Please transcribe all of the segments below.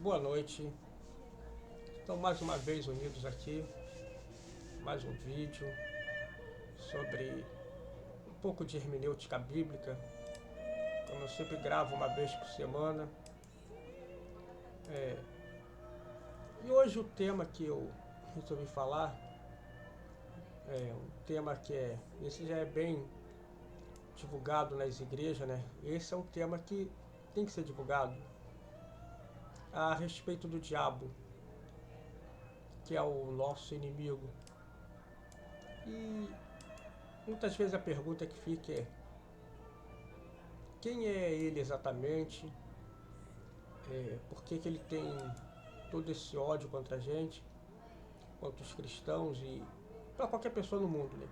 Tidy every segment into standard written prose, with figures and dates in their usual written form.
Boa noite. Estamos mais uma vez unidos aqui, mais um vídeo sobre um pouco de hermenêutica bíblica, como eu sempre gravo uma vez por semana. E hoje o tema que eu resolvi falar é um tema esse já é bem divulgado nas igrejas, né? Esse é um tema que tem que ser divulgado a respeito do diabo, que é o nosso inimigo. E muitas vezes a pergunta que fica é: quem é ele exatamente? Por que ele tem todo esse ódio contra a gente, contra os cristãos e para qualquer pessoa no mundo, né?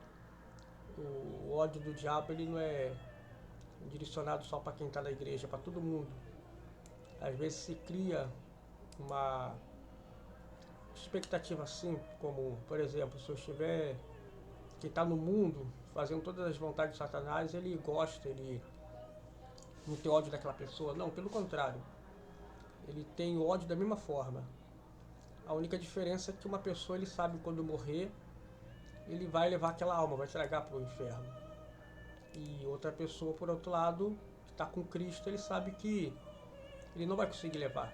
O ódio do diabo ele não é direcionado só para quem está na igreja, para todo mundo. Às vezes se cria uma expectativa assim, como, por exemplo, se eu estiver, quem está no mundo fazendo todas as vontades de Satanás, ele gosta, ele não tem ódio daquela pessoa. Não, pelo contrário. Ele tem ódio da mesma forma. A única diferença é que uma pessoa ele sabe quando morrer, ele vai levar aquela alma, vai entregar para o inferno. E outra pessoa, por outro lado, que está com Cristo, ele sabe que ele não vai conseguir levar.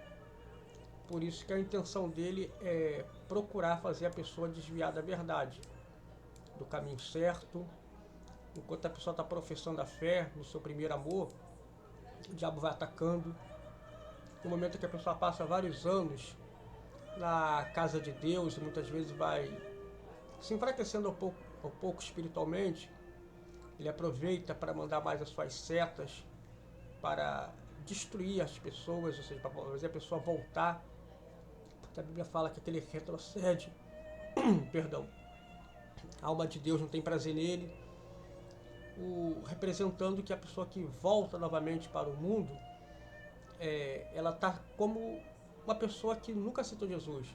Por isso que a intenção dele é procurar fazer a pessoa desviar da verdade, do caminho certo. Enquanto a pessoa está professando a fé no seu primeiro amor, o diabo vai atacando. No momento que a pessoa passa vários anos na casa de Deus, e muitas vezes vai se enfraquecendo um pouco espiritualmente, ele aproveita para mandar mais as suas setas, para destruir as pessoas, ou seja, para fazer a pessoa voltar. Porque a Bíblia fala que aquele retrocede, perdão, a alma de Deus não tem prazer nele, representando que a pessoa que volta novamente para o mundo, ela está como uma pessoa que nunca aceitou Jesus,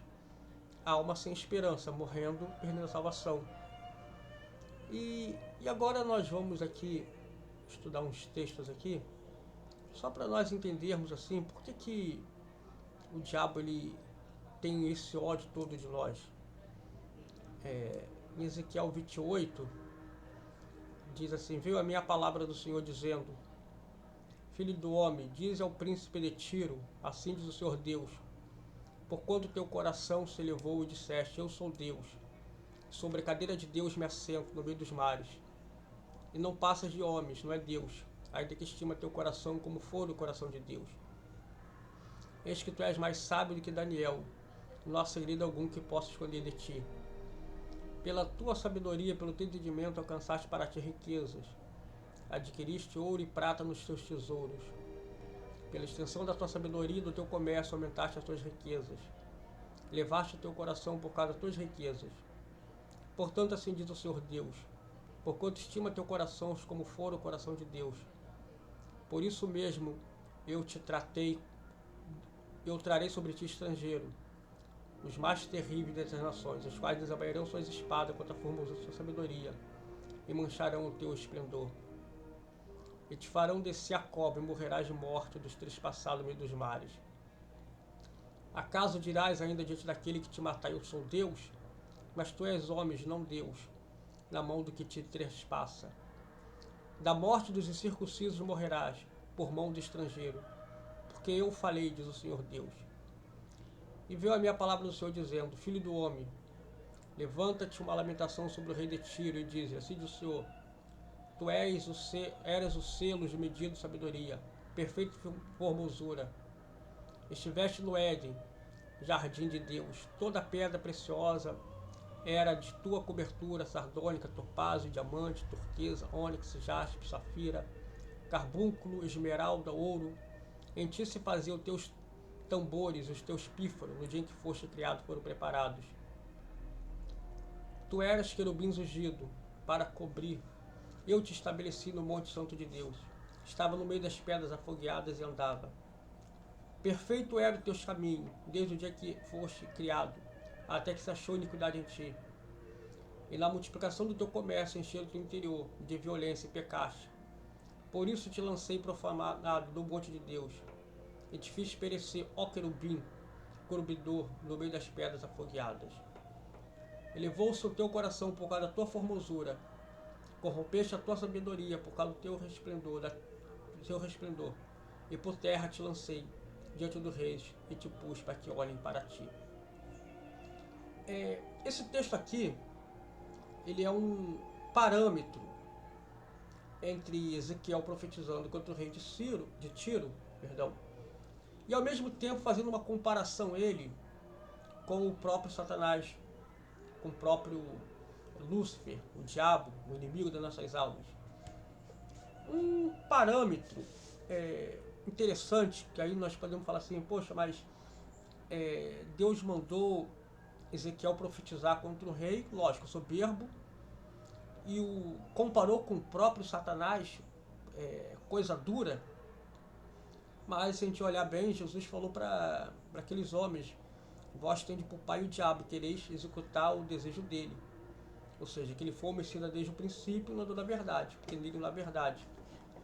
a alma sem esperança, morrendo, perdendo a salvação. E agora nós vamos aqui estudar uns textos aqui, só para nós entendermos assim, por que o diabo ele tem esse ódio todo de nós. Em Ezequiel 28, diz assim: veio a minha palavra do Senhor dizendo: filho do homem, diz ao príncipe de Tiro, assim diz o Senhor Deus, porquanto teu coração se elevou e disseste: eu sou Deus, sobre a cadeira de Deus me assento no meio dos mares, e não passas de homens, não é Deus, ainda que estima teu coração como for o coração de Deus. Eis que tu és mais sábio do que Daniel, não há segredo algum que possa esconder de ti. Pela tua sabedoria, pelo teu entendimento, alcançaste para ti riquezas, adquiriste ouro e prata nos teus tesouros. Pela extensão da tua sabedoria e do teu comércio, aumentaste as tuas riquezas. Levaste o teu coração por causa das tuas riquezas. Portanto, assim diz o Senhor Deus: porquanto estima teu coração como for o coração de Deus, por isso mesmo eu trarei sobre ti estrangeiro, os mais terríveis das nações, os quais desabanharão suas espadas contra a formosura de sua sabedoria, e mancharão o teu esplendor. E te farão descer a cobra, e morrerás de morte dos trespassados no meio dos mares. Acaso dirás ainda diante daquele que te matar: eu sou Deus? Mas tu és homem, não Deus, na mão do que te trespassa. Da morte dos incircuncisos morrerás, por mão do estrangeiro, porque eu falei, diz o Senhor Deus. E veio a minha palavra do Senhor dizendo: filho do homem, levanta-te uma lamentação sobre o rei de Tiro, e diz: assim diz o Senhor, tu eras o selo de medida de sabedoria, perfeito formosura. Estiveste no Éden, jardim de Deus, toda pedra preciosa era de tua cobertura: sardônica, topázio, diamante, turquesa, ônix, jaspe, safira, carbúnculo, esmeralda, ouro. Em ti se faziam os teus tambores, os teus pífaros, no dia em que foste criado, foram preparados. Tu eras querubins ungido para cobrir. Eu te estabeleci no monte santo de Deus. Estava no meio das pedras afogueadas e andava. Perfeito era o teu caminho, desde o dia que foste criado, até que se achou iniquidade em ti. E na multiplicação do teu comércio encheu o teu interior de violência e pecaste. Por isso te lancei profanado do monte de Deus, e te fiz perecer, ó querubim, consumidor no meio das pedras afogueadas. Elevou-se o teu coração por causa da tua formosura, corrompeste a tua sabedoria por causa do teu resplendor, do teu resplendor, e por terra te lancei diante dos reis e te pus para que olhem para ti. Esse texto aqui, ele é um parâmetro entre Ezequiel profetizando contra o rei de Tiro, e ao mesmo tempo fazendo uma comparação ele com o próprio Satanás, com o próprio Lúcifer, o diabo, o inimigo das nossas almas. Um parâmetro interessante, que aí nós podemos falar assim, poxa, mas Deus mandou Ezequiel profetizar contra o rei, lógico, soberbo, e o comparou com o próprio Satanás, coisa dura. Mas se a gente olhar bem, Jesus falou para aqueles homens: vós tendes por pai o diabo, quereis executar o desejo dele. Ou seja, que ele foi homicida desde o princípio e não da verdade, porque nele não há verdade.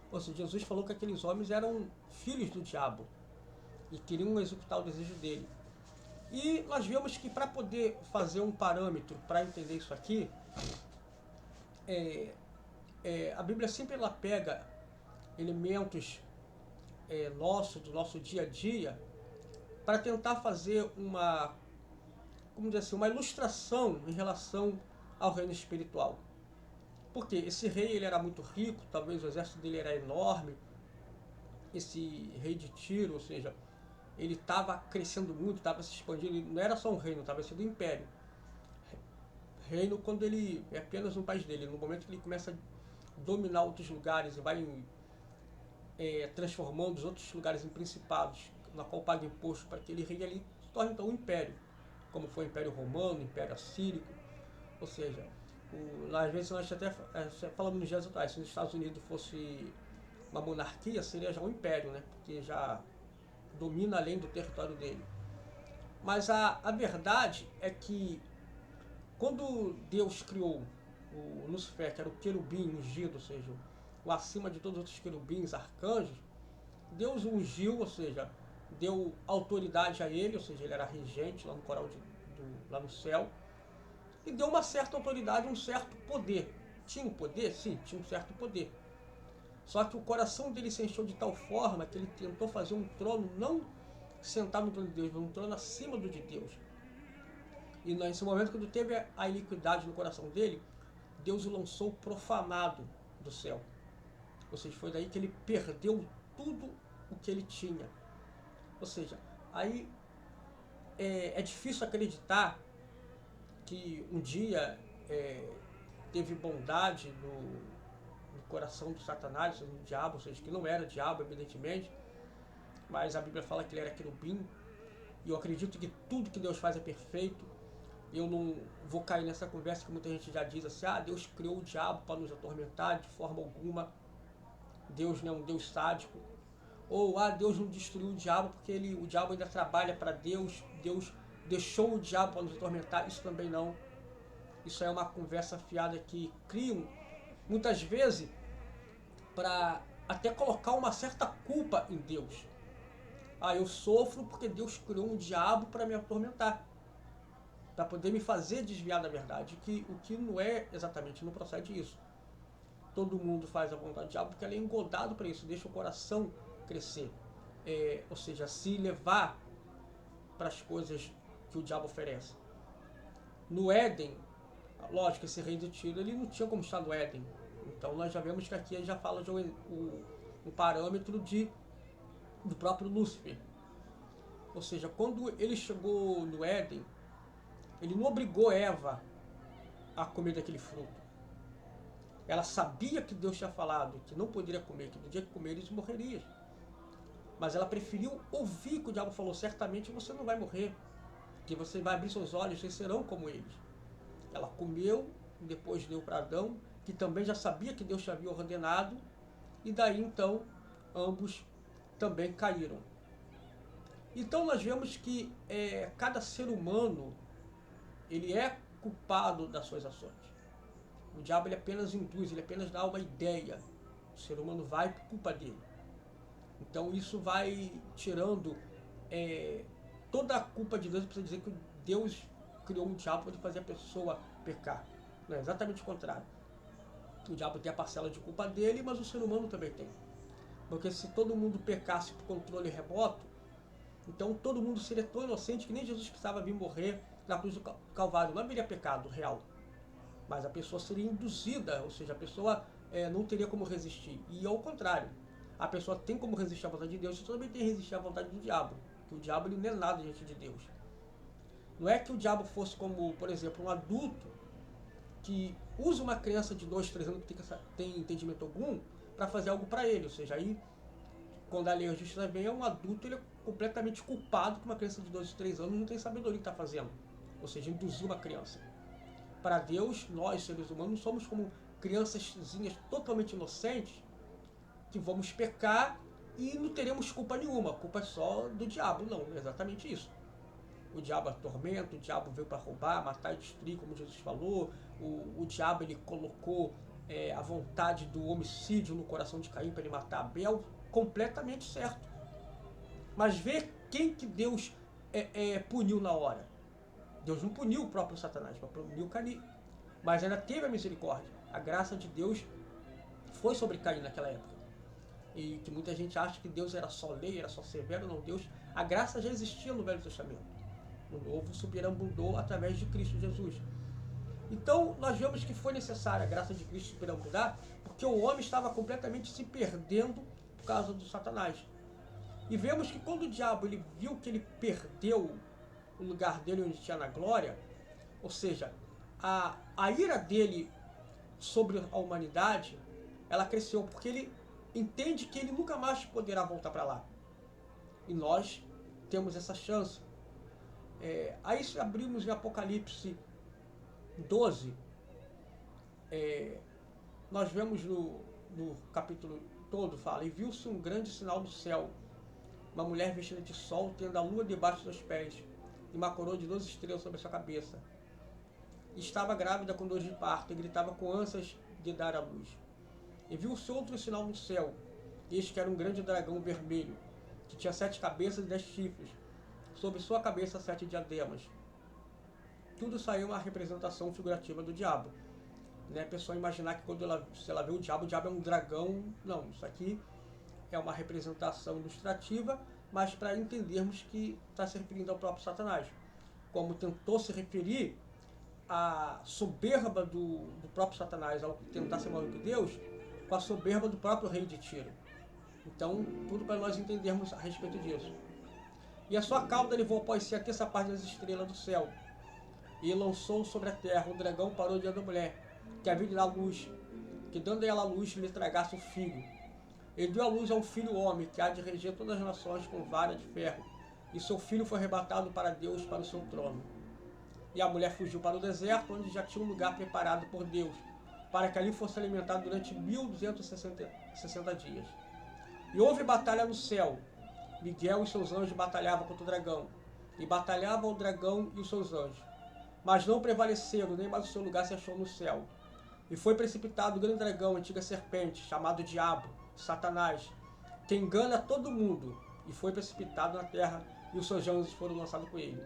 Ou seja, Jesus falou que aqueles homens eram filhos do diabo e queriam executar o desejo dele. E nós vemos que para poder fazer um parâmetro para entender isso aqui, a Bíblia sempre ela pega elementos do nosso dia a dia para tentar fazer uma ilustração em relação ao reino espiritual. Porque esse rei ele era muito rico, talvez o exército dele era enorme, esse rei de Tiro, ou seja, ele estava crescendo muito, estava se expandindo, ele não era só um reino, estava sendo um império. Reino quando ele é apenas um país dele, no momento que ele começa a dominar outros lugares e vai transformando os outros lugares em principados, na qual paga imposto para aquele rei ali, se torna então um império, como foi o Império Romano, o Império Assírico. Ou seja, às vezes nós até falamos nos dias atuais, se os Estados Unidos fosse uma monarquia, seria já um império, né? Porque já domina além do território dele. Mas a verdade é que quando Deus criou o Lúcifer, que era o querubim ungido, ou seja, o acima de todos os outros querubins, arcanjos, Deus o ungiu, ou seja, deu autoridade a ele, ou seja, ele era regente lá no coral lá no céu, e deu uma certa autoridade, um certo poder. Tinha um poder? Sim, tinha um certo poder. Só que o coração dele se encheu de tal forma que ele tentou fazer um trono, não sentado no trono de Deus, mas um trono acima do de Deus. E nesse momento, quando teve a iniquidade no coração dele, Deus o lançou profanado do céu. Ou seja, foi daí que ele perdeu tudo o que ele tinha. Ou seja, aí é difícil acreditar que um dia teve bondade no coração do Satanás, do diabo, ou seja, que não era diabo, evidentemente, mas a Bíblia fala que ele era querubim, e eu acredito que tudo que Deus faz é perfeito. Eu não vou cair nessa conversa que muita gente já diz assim, Deus criou o diabo para nos atormentar, de forma alguma. Deus não é um Deus sádico. Ou, Deus não destruiu o diabo porque o diabo ainda trabalha para Deus, Deus deixou o diabo para nos atormentar. Isso também não. Isso é uma conversa fiada que criam, muitas vezes, para até colocar uma certa culpa em Deus. Eu sofro porque Deus criou um diabo para me atormentar, para poder me fazer desviar da verdade, o que não é exatamente, não procede isso. Todo mundo faz a vontade do diabo porque ele é engodado para isso, deixa o coração crescer, ou seja, se levar para as coisas que o diabo oferece. No Éden, lógico, esse rei de Tiro, ele não tinha como estar no Éden, então nós já vemos que aqui ele já fala de um parâmetro do próprio Lúcifer. Ou seja, quando ele chegou no Éden, ele não obrigou Eva a comer daquele fruto. Ela sabia que Deus tinha falado que não poderia comer, que no dia que comer eles morreriam. Mas ela preferiu ouvir que o diabo falou: certamente você não vai morrer, que você vai abrir seus olhos, vocês serão como eles. Ela comeu, depois deu para Adão, que também já sabia que Deus tinha havia ordenado, e daí então ambos também caíram. Então nós vemos que cada ser humano ele é culpado das suas ações. O diabo ele apenas induz, ele apenas dá uma ideia. O ser humano vai por culpa dele. Então isso vai tirando toda a culpa de Deus, precisa dizer que Deus criou um diabo para fazer a pessoa pecar. Não, é exatamente o contrário. O diabo tem a parcela de culpa dele, mas o ser humano também tem. Porque se todo mundo pecasse por controle remoto, então todo mundo seria tão inocente que nem Jesus precisava vir morrer na cruz do Calvário. Não haveria pecado real. Mas a pessoa seria induzida, ou seja, a pessoa não teria como resistir. E ao contrário, a pessoa tem como resistir à vontade de Deus, e também tem que resistir à vontade do diabo. Porque o diabo ele não é nada diante de Deus. Não é que o diabo fosse como, por exemplo, um adulto que usa uma criança de 2, 3 anos que tem entendimento algum para fazer algo para ele. Ou seja, aí, quando a lei da justiça vem, um adulto ele é completamente culpado que uma criança de 2, 3 anos não tem sabedoria que está fazendo. Ou seja, induzir uma criança. Para Deus, nós, seres humanos, somos como criançazinhas totalmente inocentes que vamos pecar e não teremos culpa nenhuma. A culpa é só do diabo. Não, é exatamente isso. O diabo atormenta, o diabo veio para roubar, matar e destruir, como Jesus falou. O diabo ele colocou a vontade do homicídio no coração de Caim para ele matar Abel, completamente certo. Mas vê quem que Deus puniu na hora. Deus não puniu o próprio Satanás, mas puniu Caim. Mas ainda teve a misericórdia. A graça de Deus foi sobre Caim naquela época. E que muita gente acha que Deus era só lei, era só severo. Não, Deus, a graça já existia no Velho Testamento. O novo superabundou através de Cristo Jesus. Então, nós vemos que foi necessária a graça de Cristo superabundar, porque o homem estava completamente se perdendo por causa do Satanás. E vemos que quando o diabo ele viu que ele perdeu o lugar dele onde tinha na glória, ou seja, a ira dele sobre a humanidade, ela cresceu, porque ele entende que ele nunca mais poderá voltar para lá. E nós temos essa chance. Aí se abrimos em Apocalipse 12, nós vemos no capítulo todo, fala, e viu-se um grande sinal no céu, uma mulher vestida de sol, tendo a lua debaixo dos pés, e uma coroa de 12 estrelas sobre a sua cabeça. E estava grávida com dores de parto, e gritava com ânsias de dar à luz. E viu-se outro sinal no céu, eis que era um grande dragão vermelho, que tinha 7 cabeças e 10 chifres, sobre sua cabeça 7 diademas. Tudo saiu uma representação figurativa do diabo. A pessoa imaginar que quando se ela vê o diabo é um dragão. Não, isso aqui é uma representação ilustrativa, mas para entendermos que está se referindo ao próprio Satanás. Como tentou se referir à soberba do próprio Satanás ao tentar ser maior que Deus, com a soberba do próprio rei de Tiro. Então, tudo para nós entendermos a respeito disso. E a sua cauda levou após si a terça parte das estrelas do céu, e lançou sobre a terra. O dragão parou diante da mulher, que havia de dar luz, que dando a ela a luz, lhe tragasse o filho. Ele deu a luz a um filho homem, que há de reger todas as nações com vara de ferro, e seu filho foi arrebatado para Deus, para o seu trono. E a mulher fugiu para o deserto, onde já tinha um lugar preparado por Deus, para que ali fosse alimentado durante 1260 dias. E houve batalha no céu. Miguel e seus anjos batalhavam contra o dragão, e batalhavam o dragão e os seus anjos. Mas não prevaleceram, nem mais o seu lugar se achou no céu. E foi precipitado o grande dragão, a antiga serpente, chamado Diabo, Satanás, que engana todo mundo, e foi precipitado na terra, e os seus anjos foram lançados com ele.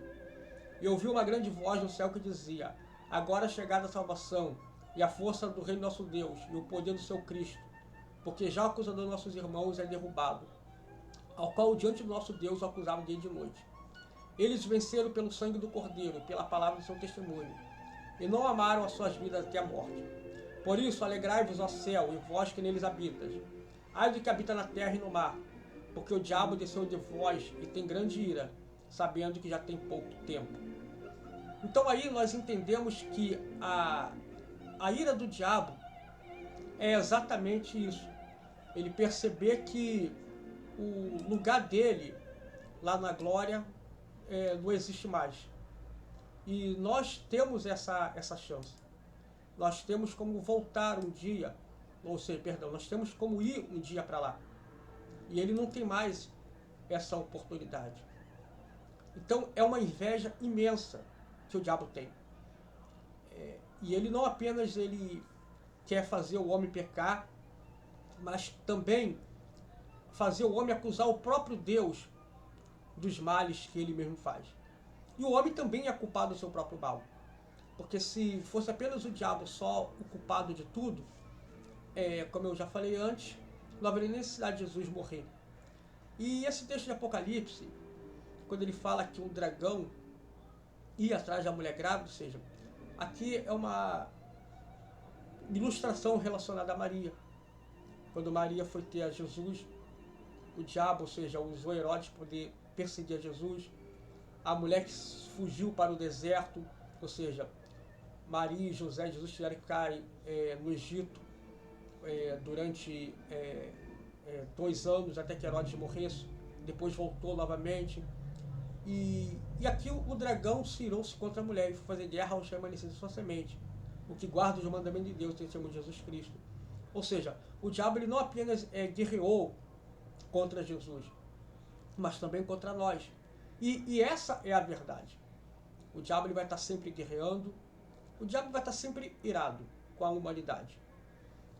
E ouvi uma grande voz no céu que dizia: agora é chegada a salvação, e a força do Rei nosso Deus, e o poder do seu Cristo, porque já o acusador de nossos irmãos é derrubado, ao qual diante do nosso Deus o acusava dia e de noite. Eles venceram pelo sangue do Cordeiro, pela palavra do seu testemunho, e não amaram as suas vidas até a morte. Por isso, alegrai-vos, ó céu, e vós que neles habitas. Ai do que habita na terra e no mar, porque o diabo desceu de vós e tem grande ira, sabendo que já tem pouco tempo. Então aí nós entendemos que a ira do diabo é exatamente isso. Ele perceber que o lugar dele, lá na glória, não existe mais. E nós temos essa chance. Nós temos como voltar um dia, ou seja, perdão, nós temos como ir um dia para lá. E ele não tem mais essa oportunidade. Então é uma inveja imensa que o diabo tem. E ele não apenas ele quer fazer o homem pecar, mas também fazer o homem acusar o próprio Deus dos males que ele mesmo faz. E o homem também é culpado do seu próprio mal. Porque se fosse apenas o diabo só o culpado de tudo, como eu já falei antes, não haveria necessidade de Jesus morrer. E esse texto de Apocalipse, quando ele fala que o dragão ia atrás da mulher grávida, ou seja, aqui é uma ilustração relacionada a Maria. Quando Maria foi ter a Jesus, o diabo, ou seja, usou Herodes para poder perseguir a Jesus. A mulher que fugiu para o deserto, ou seja, Maria e José e Jesus tiveram que ficar no Egito durante 2 anos até que Herodes morresse. Depois voltou novamente. E aqui o dragão se irou-se contra a mulher e foi fazer guerra aos remanescentes de sua semente, o que guarda os mandamentos de Deus, testemunho de Jesus Cristo. Ou seja, o diabo ele não apenas guerreou contra Jesus, mas também contra nós. E essa é a verdade. O diabo ele vai estar sempre guerreando, o diabo vai estar sempre irado com a humanidade.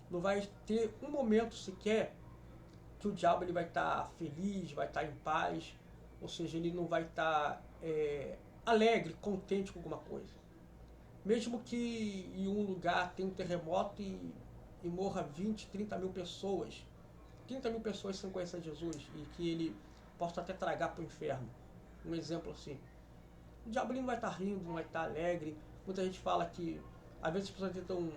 Não vai ter um momento sequer que o diabo ele vai estar feliz, vai estar em paz, ou seja, ele não vai estar alegre, contente com alguma coisa. Mesmo que em um lugar tenha um terremoto e morra 20, 30 mil pessoas, 30 mil pessoas sem conhecer Jesus e que ele possa até tragar para o inferno. Um exemplo assim. O diabo ele não vai estar rindo, não vai estar alegre. Muita gente fala que, às vezes as pessoas tentam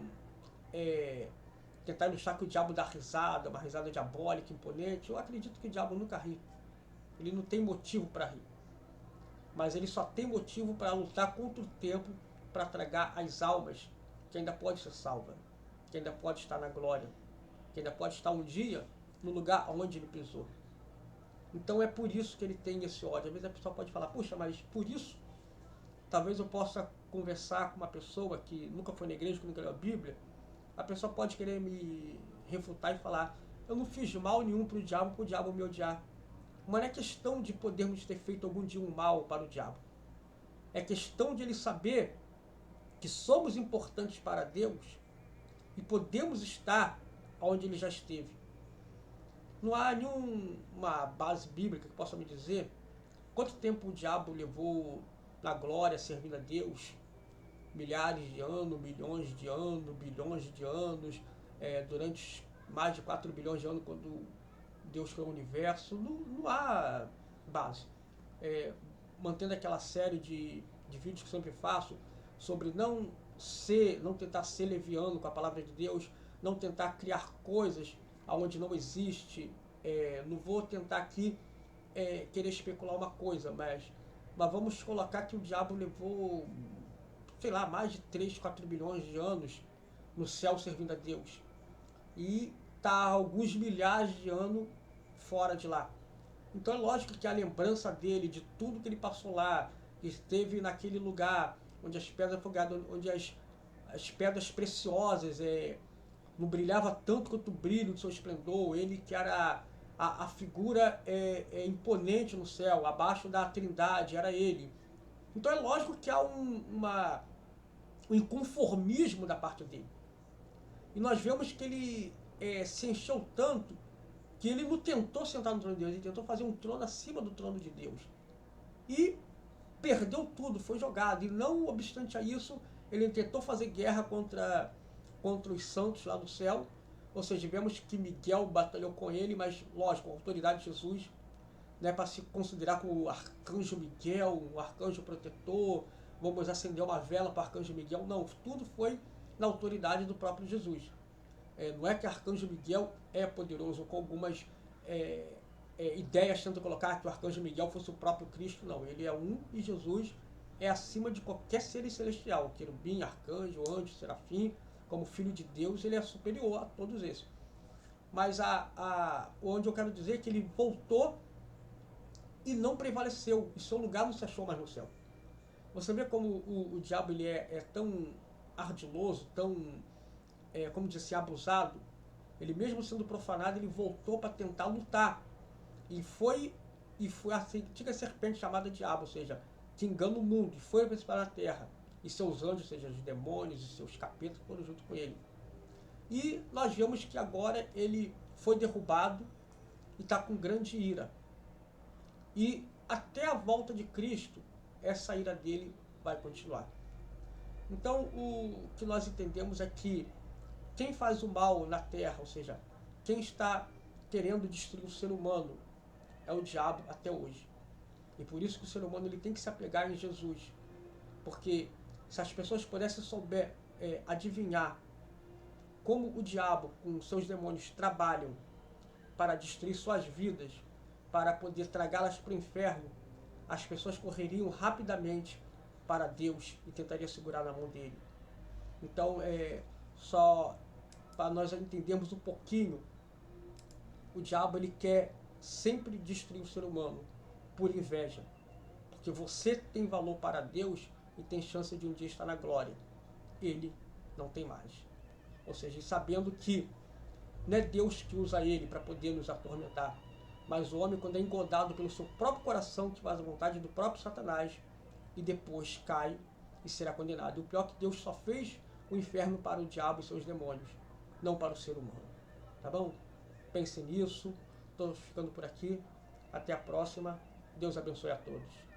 tentar ilustrar que o diabo dá risada, uma risada diabólica, imponente. Eu acredito que o diabo nunca ri. Ele não tem motivo para rir. Mas ele só tem motivo para lutar contra o tempo, para tragar as almas que ainda pode ser salva, que ainda pode estar na glória, que ainda pode estar um dia no lugar onde ele pisou. Então é por isso que ele tem esse ódio. Às vezes a pessoa pode falar, puxa, mas por isso talvez eu possa conversar com uma pessoa que nunca foi na igreja, que nunca leu a Bíblia. A pessoa pode querer me refutar e falar, eu não fiz mal nenhum para o diabo me odiar. Mas não é questão de podermos ter feito algum dia um mal para o diabo. É questão de ele saber que somos importantes para Deus e podemos estar onde ele já esteve. Não há nenhuma base bíblica que possa me dizer quanto tempo o diabo levou na glória servindo a Deus. Milhares de anos, milhões de anos, bilhões de anos, durante mais de 4 bilhões de anos, quando Deus criou o universo. Não há base. Mantendo aquela série de vídeos que eu sempre faço sobre não tentar ser leviano com a palavra de Deus, não tentar criar coisas onde não existe. Não vou tentar aqui querer especular uma coisa, mas vamos colocar que o diabo levou, sei lá, mais de 3, 4 bilhões de anos no céu servindo a Deus. E está alguns milhares de anos fora de lá. Então é lógico que a lembrança dele, de tudo que ele passou lá, esteve naquele lugar onde as pedras fogadas, onde as pedras preciosas não brilhava tanto quanto o brilho do seu esplendor, ele que era a figura imponente no céu, abaixo da Trindade, era ele. Então é lógico que há um inconformismo da parte dele. E nós vemos que ele se encheu tanto que ele não tentou sentar no trono de Deus, ele tentou fazer um trono acima do trono de Deus. E perdeu tudo, foi jogado. E não obstante a isso, ele tentou fazer guerra contra os santos lá no céu. Ou seja, vemos que Miguel batalhou com ele, mas lógico, a autoridade de Jesus, né, para se considerar como o arcanjo Miguel, um arcanjo protetor, vamos acender uma vela para o arcanjo Miguel. Não, tudo foi na autoridade do próprio Jesus. Não é que arcanjo Miguel é poderoso, com algumas ideias tentando colocar que o arcanjo Miguel fosse o próprio Cristo. Não, ele é um e Jesus é acima de qualquer ser celestial, querubim, arcanjo, anjo, serafim. Como filho de Deus, ele é superior a todos esses. Mas onde eu quero dizer é que ele voltou e não prevaleceu, e seu lugar não se achou mais no céu. Você vê como o diabo ele é tão ardiloso, tão, como dizer assim, abusado. Ele mesmo sendo profanado, ele voltou para tentar lutar. E foi a antiga serpente chamada diabo, ou seja, que engana o mundo, e foi para a terra. E seus anjos, ou seja, os demônios e seus capetas foram junto com ele. E nós vemos que agora ele foi derrubado e está com grande ira. E até a volta de Cristo, essa ira dele vai continuar. Então, o que nós entendemos é que quem faz o mal na terra, ou seja, quem está querendo destruir o ser humano, é o diabo até hoje. E por isso que o ser humano ele tem que se apegar em Jesus. Porque se as pessoas pudessem souber adivinhar como o diabo com seus demônios trabalham para destruir suas vidas, para poder tragá-las para o inferno, as pessoas correriam rapidamente para Deus e tentariam segurar na mão dele. Então, só para nós entendermos um pouquinho, o diabo ele quer sempre destruir o ser humano por inveja, porque você tem valor para Deus e tem chance de um dia estar na glória. Ele não tem mais. Ou seja, sabendo que não é Deus que usa ele para poder nos atormentar, mas o homem, quando é engodado pelo seu próprio coração, que faz a vontade do próprio Satanás, e depois cai e será condenado. E o pior é que Deus só fez o inferno para o diabo e seus demônios, não para o ser humano. Tá bom? Pense nisso. Estou ficando por aqui. Até a próxima. Deus abençoe a todos.